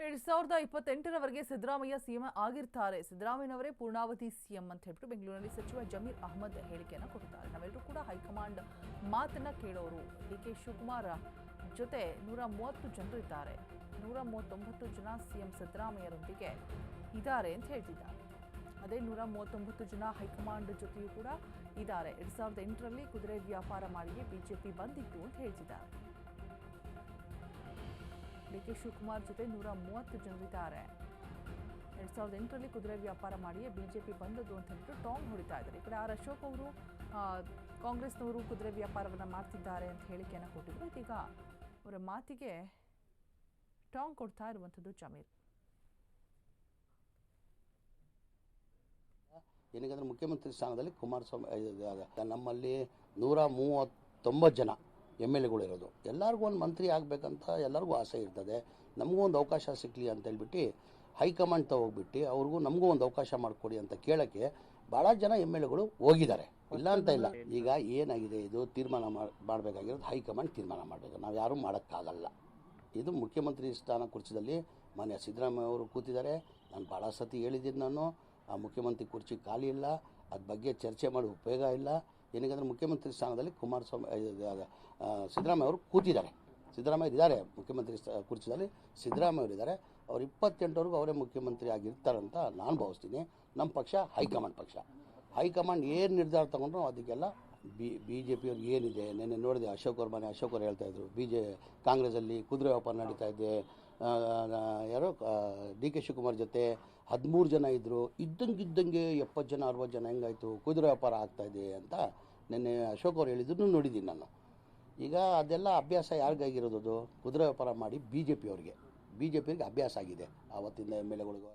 2028ರವರೆಗೆ Siddaramaiah CM ಆಗಿರ್ತಾರೆ. ಸಿದ್ದರಾಮಯ್ಯನವರೇ ಪೂರ್ಣಾವಧಿ CM ಅಂತ ಹೇಳ್ಬಿಟ್ಟು ಬೆಂಗಳೂರಿನಲ್ಲಿ ಸಚಿವ ಜಮೀರ್ ಅಹಮದ್ ಹೇಳಿಕೆಯನ್ನು ಕೊಟ್ಟಿದ್ದಾರೆ. ನಾವೆಲ್ಲರೂ ಕೂಡ ಹೈಕಮಾಂಡ್ ಮಾತನ್ನ ಕೇಳೋರು. ಡಿಕೆ ಶಿವಕುಮಾರ್ ಜೊತೆ 130 ಜನರು ಇದ್ದಾರೆ. 139 ಜನ ಸಿಎಂ ಸಿದ್ದರಾಮಯ್ಯರೊಂದಿಗೆ ಇದ್ದಾರೆ ಅಂತ ಹೇಳ್ತಿದ್ದಾರೆ. ಅದೇ 139 ಜನ ಹೈಕಮಾಂಡ್ ಜೊತೆಯೂ ಕೂಡ ಇದ್ದಾರೆ. 2008ರಲ್ಲಿ ಕುದುರೆ ವ್ಯಾಪಾರ ಮಾಡಿಯೇ ಬಿಜೆಪಿ ಬಂದಿತ್ತು ಅಂತ ಹೇಳ್ತಿದ್ದಾರೆ. ಡಿಕೆ ಶಿವಕುಮಾರ್ ಜೊತೆ 130 ಜನರಿದ್ದಾರೆ. 2008ರಲ್ಲಿ ಕುದುರೆ ವ್ಯಾಪಾರ ಮಾಡಿಯೇ ಬಿಜೆಪಿ ಬಂದದ್ದು ಅಂತ ಹೇಳ್ಬಿಟ್ಟು ಟಾಂಗ್ ಹೊಡಿತಾ ಇದ್ದಾರೆ. ಈ ಕಡೆ ಆರ್ ಅಶೋಕ್ ಅವರು ಕಾಂಗ್ರೆಸ್ನವರು ಕುದುರೆ ವ್ಯಾಪಾರವನ್ನು ಮಾಡ್ತಿದ್ದಾರೆ ಅಂತ ಹೇಳಿಕೆಯನ್ನು ಕೊಟ್ಟಿದ್ರು. ಇದೀಗ ಅವರ ಮಾತಿಗೆ ಟಾಂಗ್ ಕೊಡ್ತಾ ಇರುವಂಥದ್ದು ಜಮೀರ್. ಏನಕ್ಕೆ ಮುಖ್ಯಮಂತ್ರಿ ಸ್ಥಾನದಲ್ಲಿ ಕುಮಾರಸ್ವಾಮಿ ನಮ್ಮಲ್ಲಿ 139 ಜನ MLAಗಳು ಇರೋದು. ಎಲ್ಲರಿಗೂ ಒಂದು ಮಂತ್ರಿ ಆಗಬೇಕಂತ ಎಲ್ಲರಿಗೂ ಆಸೆ ಇರ್ತದೆ. ನಮಗೂ ಒಂದು ಅವಕಾಶ ಸಿಕ್ಕಲಿ ಅಂತ ಹೇಳ್ಬಿಟ್ಟು ಹೈಕಮಾಂಡ್ ಹೋಗ್ಬಿಟ್ಟು ಅವ್ರಿಗೂ ನಮಗೂ ಒಂದು ಅವಕಾಶ ಮಾಡಿಕೊಡಿ ಅಂತ ಕೇಳೋಕ್ಕೆ ಭಾಳ ಜನ MLAಗಳು ಹೋಗಿದ್ದಾರೆ, ಇಲ್ಲ ಅಂತ ಇಲ್ಲ. ಈಗ ಏನಾಗಿದೆ, ಇದು ತೀರ್ಮಾನ ಮಾಡಬೇಕಾಗಿರೋದು ಹೈಕಮಾಂಡ್ ತೀರ್ಮಾನ ಮಾಡಬೇಕು, ನಾವು ಯಾರೂ ಮಾಡೋಕ್ಕಾಗಲ್ಲ. ಇದು ಮುಖ್ಯಮಂತ್ರಿ ಸ್ಥಾನ ಕುರ್ಚಿದಲ್ಲಿ ಮಾನ್ಯ ಸಿದ್ದರಾಮಯ್ಯ ಅವರು ಕೂತಿದ್ದಾರೆ. ನಾನು ಭಾಳ ಸತಿ ಹೇಳಿದ್ದೀನಿ, ನಾನು ಆ ಮುಖ್ಯಮಂತ್ರಿ ಕುರ್ಚಿ ಖಾಲಿ ಇಲ್ಲ, ಅದ್ರ ಬಗ್ಗೆ ಚರ್ಚೆ ಮಾಡಿ ಉಪಯೋಗ ಇಲ್ಲ. ಏನಕ್ಕೆ ಮುಖ್ಯಮಂತ್ರಿ ಸ್ಥಾನದಲ್ಲಿ ಸಿದ್ದರಾಮಯ್ಯ ಅವರು ಕೂತಿದ್ದಾರೆ. ಸಿದ್ದರಾಮಯ್ಯ ಇದ್ದಾರೆ ಮುಖ್ಯಮಂತ್ರಿ ಕುರ್ಚಿದಲ್ಲಿ, ಸಿದ್ದರಾಮಯ್ಯ ಅವರು ಇದ್ದಾರೆ. ಅವ್ರು 28ವರೆಗೂ ಅವರೇ ಮುಖ್ಯಮಂತ್ರಿ ಆಗಿರ್ತಾರಂತ ನಾನು ಭಾವಿಸ್ತೀನಿ. ನಮ್ಮ ಪಕ್ಷ ಹೈಕಮಾಂಡ್ ಏನು ನಿರ್ಧಾರ ತಗೊಂಡ್ರು ಅದಕ್ಕೆಲ್ಲ BJP ಅವ್ರಿಗೆ ಏನಿದೆ. ನೆನ್ನೆ ನೋಡಿದೆ ಅಶೋಕ್ ಅವ್ರು ಹೇಳ್ತಾ ಇದ್ರು, ಕಾಂಗ್ರೆಸ್ಸಲ್ಲಿ ಕುದುರೆ ವ್ಯಾಪಾರ ನಡೀತಾ ಇದೆ. ಯಾರೋ DK ಶಿವಕುಮಾರ್ ಜೊತೆ 13 ಜನ ಇದ್ದರು, ಇದ್ದಂಗೆ 70 ಜನ 60 ಜನ ಹೆಂಗಾಯಿತು, ಕುದುರೆ ವ್ಯಾಪಾರ ಆಗ್ತಾಯಿದೆ ಅಂತ ನೆನ್ನೆ ಅಶೋಕ್ ಅವ್ರು ಹೇಳಿದ್ರು ನೋಡಿದ್ದೀನಿ ನಾನು. ಈಗ ಅದೆಲ್ಲ ಅಭ್ಯಾಸ ಯಾರಿಗಾಗಿರೋದು? ಕುದುರೆ ವ್ಯಾಪಾರ ಮಾಡಿ BJP ಅವ್ರಿಗೆ ಅಭ್ಯಾಸ ಆಗಿದೆ ಆವತ್ತಿಂದ MLAಗಳಿಗೂ.